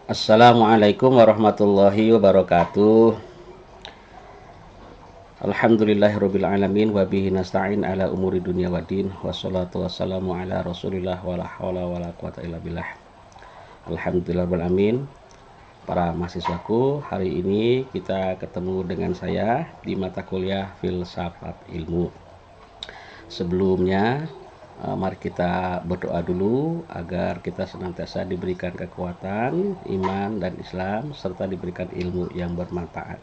Assalamualaikum warahmatullahi wabarakatuh. Alhamdulillahirabbil alamin wa bihi nasta'in ala umuri dunya waddin. Wassalatu wassalamu ala Rasulillah wala haula wala quwata illa billah. Alhamdulillahirabbil alamin. Para mahasiswaku, hari ini kita ketemu dengan saya di mata kuliah Filsafat Ilmu. Sebelumnya, mari kita berdoa dulu agar kita senantiasa diberikan kekuatan, iman, dan Islam, serta diberikan ilmu yang bermanfaat.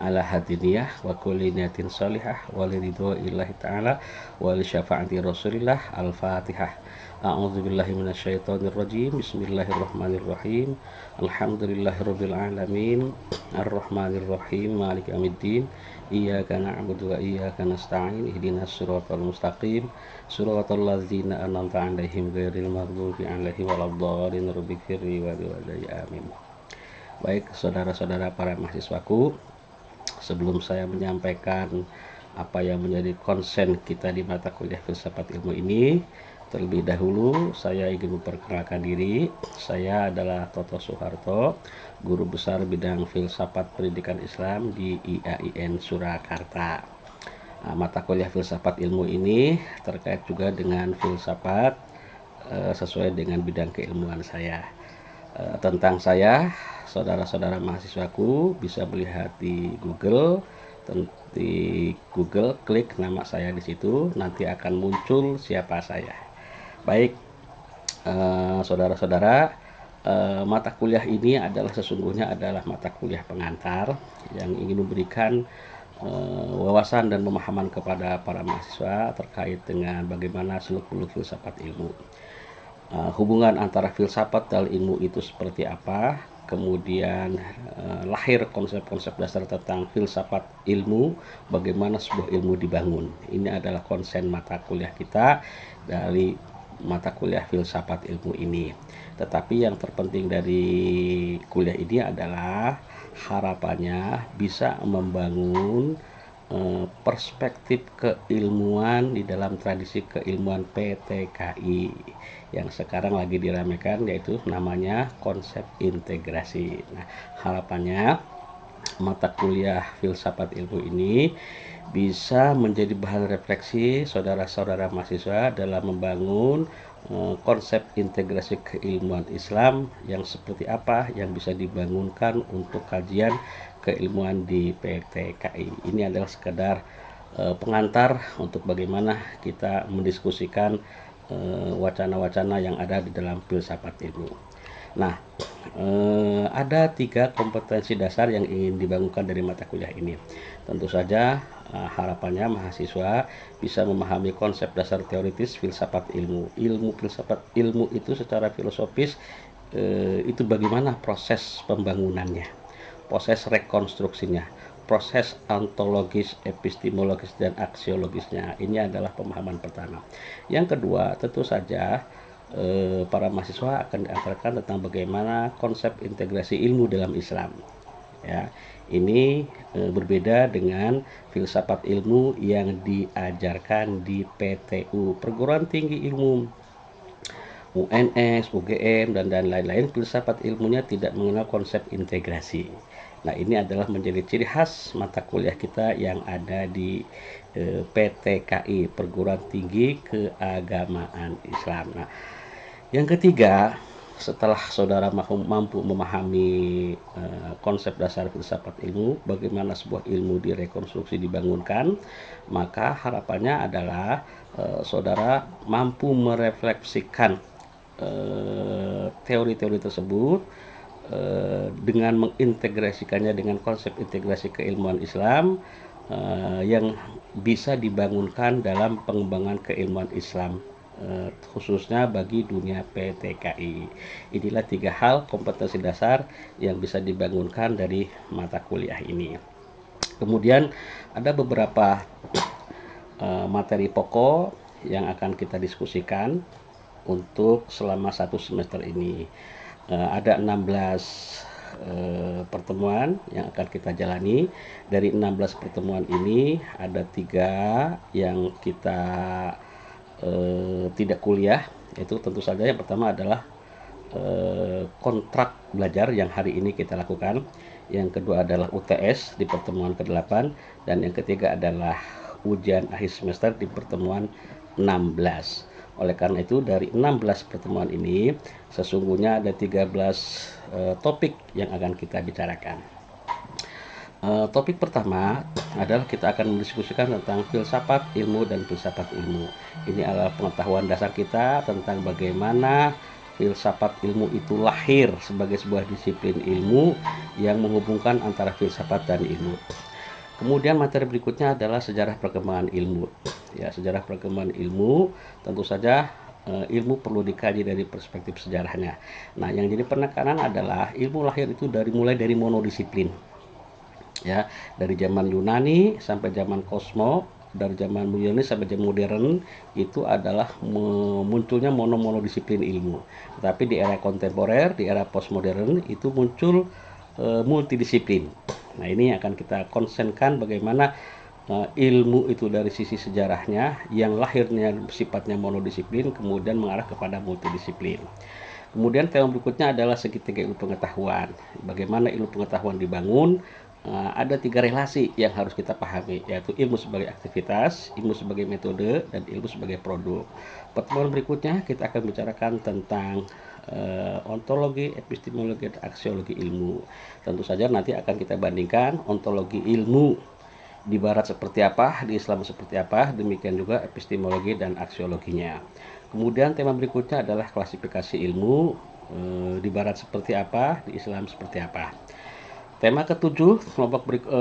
Ala hadiniyah wa kulli niyatin sholihah wa liridho illahi ta'ala wa li syafaati rasulillah. Al-Fatihah. A'udzubillahi minasyaitonir rajim. Bismillahirrahmanirrahim. Alhamdulillahirabbil alamin. Arrahmanir rahim. Maliki yaumiddin. Iyyaka na'budu wa iyyaka nasta'in. Ihdinas siratal mustaqim. Siratal ladzina an'amta 'alaihim ghairil maghdubi 'alaihim waladdallin. Rabbighfirli wa liwalidayya amin. Baik, saudara-saudara para mahasiswaku, sebelum saya menyampaikan apa yang menjadi konsen kita di mata kuliah Filsafat Ilmu ini, terlebih dahulu saya ingin memperkenalkan diri. Saya adalah Toto Soeharto, guru besar bidang Filsafat Pendidikan Islam di IAIN Surakarta. Mata kuliah Filsafat Ilmu ini terkait juga dengan filsafat sesuai dengan bidang keilmuan saya. Tentang saya, saudara-saudara mahasiswaku bisa melihat di Google. Di Google, klik nama saya di situ, nanti akan muncul siapa saya. Baik, saudara-saudara, mata kuliah ini sesungguhnya adalah mata kuliah pengantar yang ingin memberikan wawasan dan pemahaman kepada para mahasiswa terkait dengan bagaimana seluk-beluk filsafat ilmu. Hubungan antara filsafat dan ilmu itu seperti apa, kemudian lahir konsep-konsep dasar tentang filsafat ilmu, bagaimana sebuah ilmu dibangun. Ini adalah konsen mata kuliah kita dari mata kuliah Filsafat Ilmu ini. Tetapi yang terpenting dari kuliah ini adalah harapannya bisa membangun perspektif keilmuan di dalam tradisi keilmuan PTKI yang sekarang lagi diramaikan, yaitu namanya konsep integrasi. Nah, harapannya mata kuliah Filsafat Ilmu ini bisa menjadi bahan refleksi saudara-saudara mahasiswa dalam membangun konsep integrasi keilmuan Islam yang seperti apa yang bisa dibangunkan untuk kajian keilmuan di PTKI. Ini adalah sekedar pengantar untuk bagaimana kita mendiskusikan wacana-wacana yang ada di dalam filsafat ilmu. Nah, ada 3 kompetensi dasar yang ingin dibangunkan dari mata kuliah ini. Tentu saja harapannya mahasiswa bisa memahami konsep dasar teoritis filsafat ilmu. Filsafat ilmu itu secara filosofis itu bagaimana proses pembangunannya, proses rekonstruksinya, proses ontologis, epistemologis, dan aksiologisnya. Ini adalah pemahaman pertama. Yang kedua, tentu saja para mahasiswa akan diajarkan tentang bagaimana konsep integrasi ilmu dalam Islam. Ya, ini berbeda dengan filsafat ilmu yang diajarkan di PTU, Perguruan Tinggi Ilmu, UNS, UGM, dan lain-lain. Filsafat ilmunya tidak mengenal konsep integrasi. Nah, ini adalah menjadi ciri khas mata kuliah kita yang ada di PTKI, Perguruan Tinggi Keagamaan Islam. Nah, yang ketiga, setelah saudara mampu memahami konsep dasar filsafat ilmu, bagaimana sebuah ilmu direkonstruksi dibangunkan, maka harapannya adalah saudara mampu merefleksikan teori-teori tersebut dengan mengintegrasikannya dengan konsep integrasi keilmuan Islam yang bisa dibangunkan dalam pengembangan keilmuan Islam, khususnya bagi dunia PTKI. Inilah 3 hal kompetensi dasar yang bisa dibangunkan dari mata kuliah ini. Kemudian ada beberapa materi pokok yang akan kita diskusikan untuk selama 1 semester ini. Ada 16 pertemuan yang akan kita jalani. Dari 16 pertemuan ini ada 3 yang kita tidak kuliah, yaitu tentu saja yang pertama adalah kontrak belajar yang hari ini kita lakukan. Yang kedua adalah UTS di pertemuan ke-8, dan yang ketiga adalah ujian akhir semester di pertemuan 16. Oleh karena itu dari 16 pertemuan ini sesungguhnya ada 13 topik yang akan kita bicarakan. Topik pertama adalah kita akan mendiskusikan tentang filsafat ilmu dan filsafat ilmu. Ini adalah pengetahuan dasar kita tentang bagaimana filsafat ilmu itu lahir sebagai sebuah disiplin ilmu yang menghubungkan antara filsafat dan ilmu. Kemudian materi berikutnya adalah sejarah perkembangan ilmu. Ya, sejarah perkembangan ilmu tentu saja ilmu perlu dikaji dari perspektif sejarahnya. Nah, yang jadi penekanan adalah ilmu lahir itu mulai dari monodisiplin. Ya, dari zaman Yunani sampai zaman Kosmo, dari zaman Yunani sampai zaman modern itu adalah munculnya monodisiplin ilmu. Tetapi di era kontemporer, di era postmodern itu muncul multidisiplin. Nah, ini akan kita konsenkan bagaimana ilmu itu dari sisi sejarahnya yang lahirnya sifatnya monodisiplin kemudian mengarah kepada multidisiplin. Kemudian tema berikutnya adalah segitiga ilmu pengetahuan. Bagaimana ilmu pengetahuan dibangun? Ada 3 relasi yang harus kita pahami, yaitu ilmu sebagai aktivitas, ilmu sebagai metode, dan ilmu sebagai produk. Pertemuan berikutnya kita akan bicarakan tentang ontologi, epistemologi, dan aksiologi ilmu. Tentu saja nanti akan kita bandingkan ontologi ilmu di barat seperti apa, di Islam seperti apa, demikian juga epistemologi dan aksiologinya. Kemudian tema berikutnya adalah klasifikasi ilmu, di barat seperti apa, di Islam seperti apa. Tema ketujuh,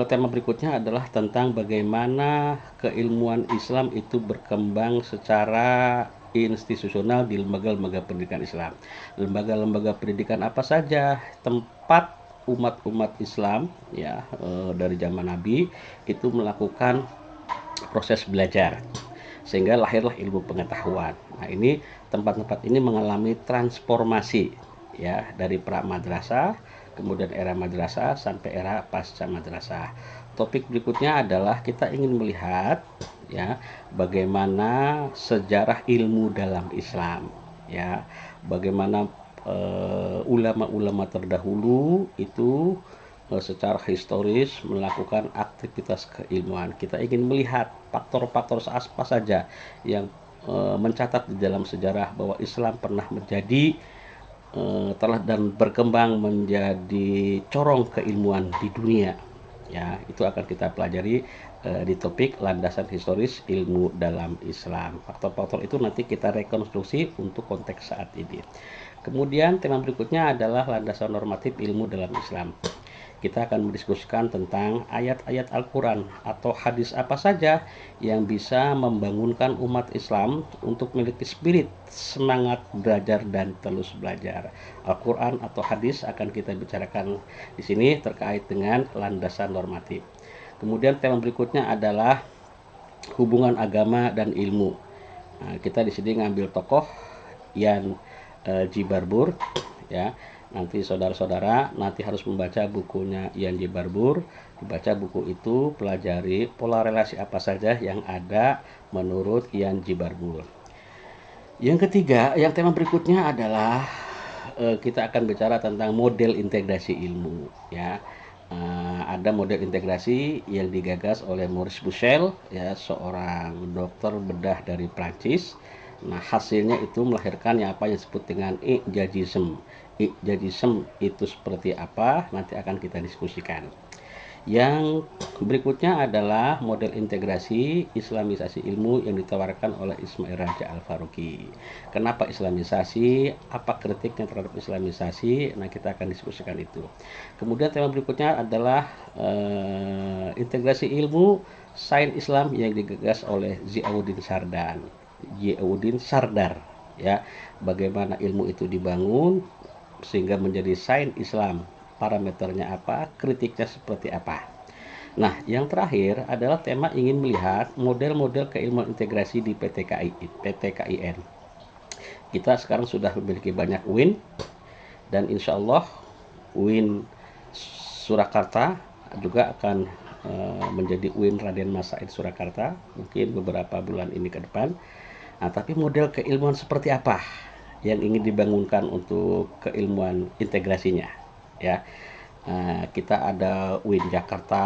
tema berikutnya adalah tentang bagaimana keilmuan Islam itu berkembang secara institusional di lembaga-lembaga pendidikan Islam. Lembaga-lembaga pendidikan apa saja tempat umat-umat Islam ya dari zaman Nabi itu melakukan proses belajar sehingga lahirlah ilmu pengetahuan. Nah, ini tempat-tempat ini mengalami transformasi ya dari pra madrasah, kemudian era madrasah sampai era pasca madrasah. Topik berikutnya adalah kita ingin melihat ya bagaimana sejarah ilmu dalam Islam ya, bagaimana ulama-ulama terdahulu itu secara historis melakukan aktivitas keilmuan. Kita ingin melihat faktor-faktor apa saja yang mencatat di dalam sejarah bahwa Islam pernah menjadi telah dan berkembang menjadi corong keilmuan di dunia. Ya, itu akan kita pelajari di topik landasan historis ilmu dalam Islam. Faktor-faktor itu nanti kita rekonstruksi untuk konteks saat ini. Kemudian tema berikutnya adalah landasan normatif ilmu dalam Islam. Kita akan mendiskusikan tentang ayat-ayat Al-Quran atau hadis apa saja yang bisa membangunkan umat Islam untuk memiliki spirit, semangat belajar dan terus belajar. Al-Quran atau hadis akan kita bicarakan di sini terkait dengan landasan normatif. Kemudian tema berikutnya adalah hubungan agama dan ilmu. Nah, kita di sini ngambil tokoh Ian Jibarbur ya. Nanti saudara-saudara nanti harus membaca bukunya Ian Jibarbur. Dibaca buku itu, pelajari pola relasi apa saja yang ada menurut Ian Jibarbur. Yang ketiga, yang tema berikutnya adalah kita akan bicara tentang model integrasi ilmu ya. Ada model integrasi yang digagas oleh Maurice Buchel ya, seorang dokter bedah dari Prancis. Nah, hasilnya itu melahirkan apa yang disebut dengan ijazisme. Ijazisme itu seperti apa? Nanti akan kita diskusikan. Yang berikutnya adalah model integrasi Islamisasi ilmu yang ditawarkan oleh Ismail Raja Al-Faruqi. Kenapa Islamisasi? Apa kritiknya terhadap Islamisasi? Nah, kita akan diskusikan itu. Kemudian tema berikutnya adalah integrasi ilmu sains Islam yang digagas oleh Ziauddin Sardar ya. Bagaimana ilmu itu dibangun sehingga menjadi sains Islam, parameternya apa, kritiknya seperti apa. Nah, yang terakhir adalah tema ingin melihat model-model keilmuan integrasi di PTKIN. Kita sekarang sudah memiliki banyak UIN dan insya Allah UIN Surakarta juga akan menjadi UIN Raden Mas Said Surakarta mungkin beberapa bulan ini ke depan. Nah, tapi model keilmuan seperti apa yang ingin dibangunkan untuk keilmuan integrasinya, ya. Kita ada UIN Jakarta,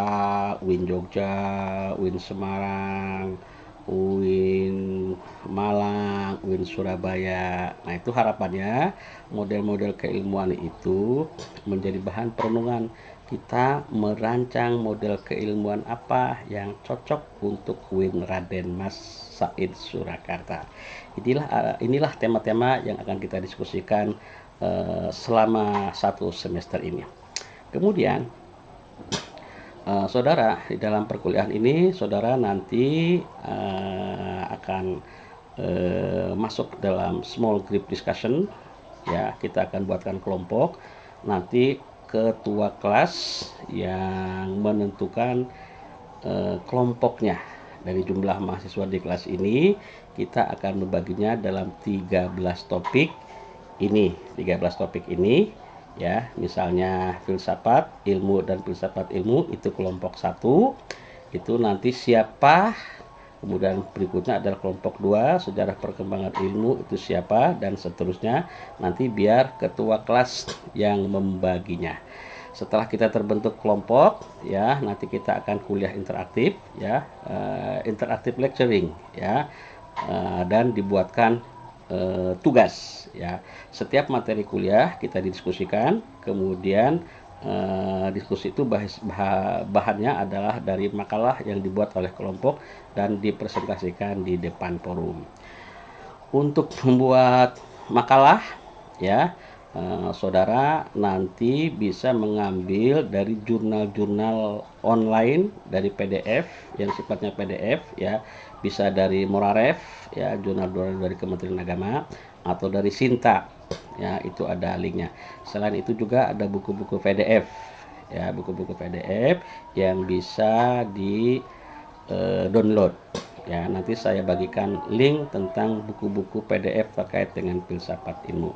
UIN Jogja, UIN Semarang, UIN Malang, UIN Surabaya. Nah, itu harapannya model-model keilmuan itu menjadi bahan perenungan kita merancang model keilmuan apa yang cocok untuk UIN Raden Mas Said Surakarta. Inilah tema-tema yang akan kita diskusikan selama satu semester ini. Kemudian, saudara, di dalam perkuliahan ini, saudara nanti akan masuk dalam small group discussion. Ya, kita akan buatkan kelompok. Nanti ketua kelas yang menentukan kelompoknya. Dari jumlah mahasiswa di kelas ini, kita akan membaginya dalam 13 topik ini. 13 topik ini, ya, misalnya filsafat ilmu dan filsafat ilmu itu kelompok 1, itu nanti siapa. Kemudian berikutnya adalah kelompok 2, sejarah perkembangan ilmu itu siapa, dan seterusnya. Nanti biar ketua kelas yang membaginya. Setelah kita terbentuk kelompok, ya, nanti kita akan kuliah interaktif, ya, interaktif lecturing, ya, dan dibuatkan tugas, ya. Setiap materi kuliah kita didiskusikan, kemudian diskusi itu bahannya adalah dari makalah yang dibuat oleh kelompok dan dipresentasikan di depan forum. Untuk membuat makalah, ya, saudara nanti bisa mengambil dari jurnal-jurnal online, dari PDF yang sifatnya PDF, ya, bisa dari Moraref, ya, jurnal-jurnal dari Kementerian Agama, atau dari Sinta, ya, itu ada linknya. Selain itu juga ada buku-buku PDF, ya, buku-buku PDF yang bisa di download. Ya, nanti saya bagikan link tentang buku-buku PDF terkait dengan filsafat ilmu.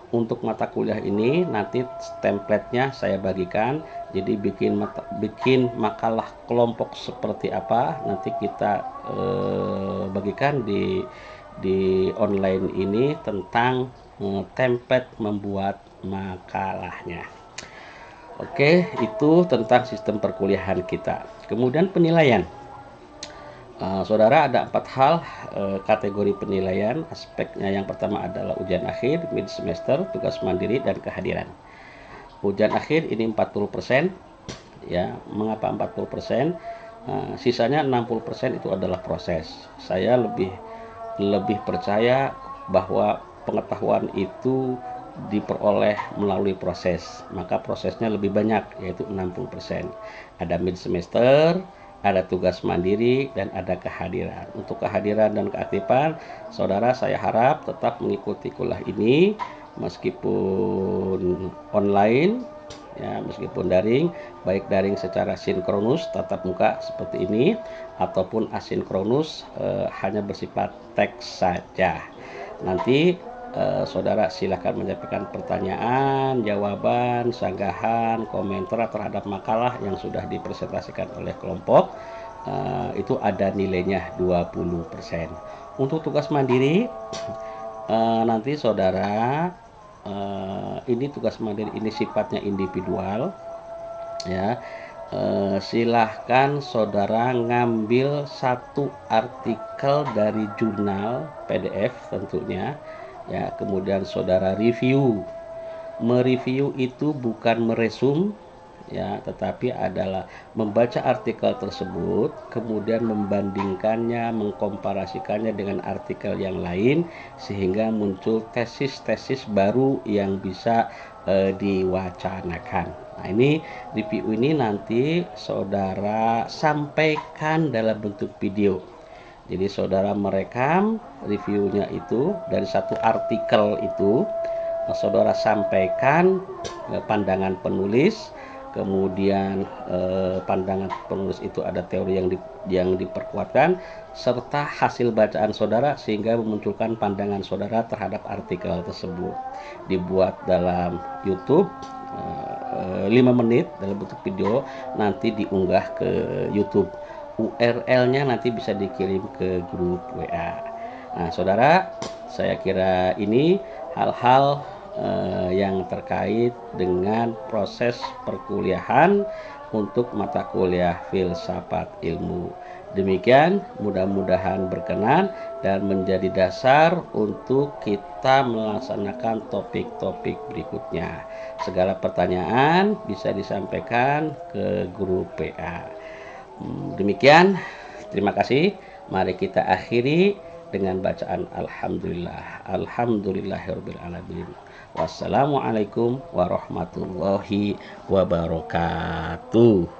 Untuk mata kuliah ini nanti template-nya saya bagikan. Jadi bikin makalah kelompok seperti apa nanti kita bagikan di online ini tentang template membuat makalahnya. Oke, itu tentang sistem perkuliahan kita. Kemudian penilaian. Saudara, ada 4 hal kategori penilaian. Aspeknya yang pertama adalah ujian akhir, mid semester, tugas mandiri, dan kehadiran. Ujian akhir ini 40%, ya. Mengapa 40%? Sisanya 60% itu adalah proses. Saya lebih percaya bahwa pengetahuan itu diperoleh melalui proses, maka prosesnya lebih banyak, yaitu 60%. Ada mid semester, ada tugas mandiri, dan ada kehadiran. Untuk kehadiran dan keaktifan, saudara, saya harap tetap mengikuti kuliah ini meskipun online, ya, meskipun daring, baik daring secara sinkronus tatap muka seperti ini ataupun asinkronus hanya bersifat teks saja. Nanti saudara silakan menyampaikan pertanyaan, jawaban, sanggahan, komentar terhadap makalah yang sudah dipresentasikan oleh kelompok. Itu ada nilainya 20%. Untuk tugas mandiri, nanti saudara, ini tugas mandiri ini sifatnya individual, ya. Silahkan saudara ngambil satu artikel dari jurnal PDF tentunya, ya, kemudian saudara review. Mereview itu bukan meresum, ya, tetapi adalah membaca artikel tersebut, kemudian membandingkannya, mengkomparasikannya dengan artikel yang lain, sehingga muncul tesis-tesis baru yang bisa diwacanakan. Nah, ini review ini nanti saudara sampaikan dalam bentuk video. Jadi saudara merekam reviewnya itu dari satu artikel itu, saudara sampaikan pandangan penulis, kemudian pandangan penulis itu ada teori yang diperkuatkan, serta hasil bacaan saudara sehingga memunculkan pandangan saudara terhadap artikel tersebut. Dibuat dalam YouTube 5 menit dalam bentuk video, nanti diunggah ke YouTube. URL-nya nanti bisa dikirim ke grup WA. Nah, saudara, saya kira ini hal-hal yang terkait dengan proses perkuliahan untuk mata kuliah filsafat ilmu. Demikian, mudah-mudahan berkenan dan menjadi dasar untuk kita melaksanakan topik-topik berikutnya. Segala pertanyaan bisa disampaikan ke grup PA. Demikian, terima kasih. Mari kita akhiri dengan bacaan Alhamdulillah. Alhamdulillahirabbil alamin. Wassalamualaikum warahmatullahi wabarakatuh.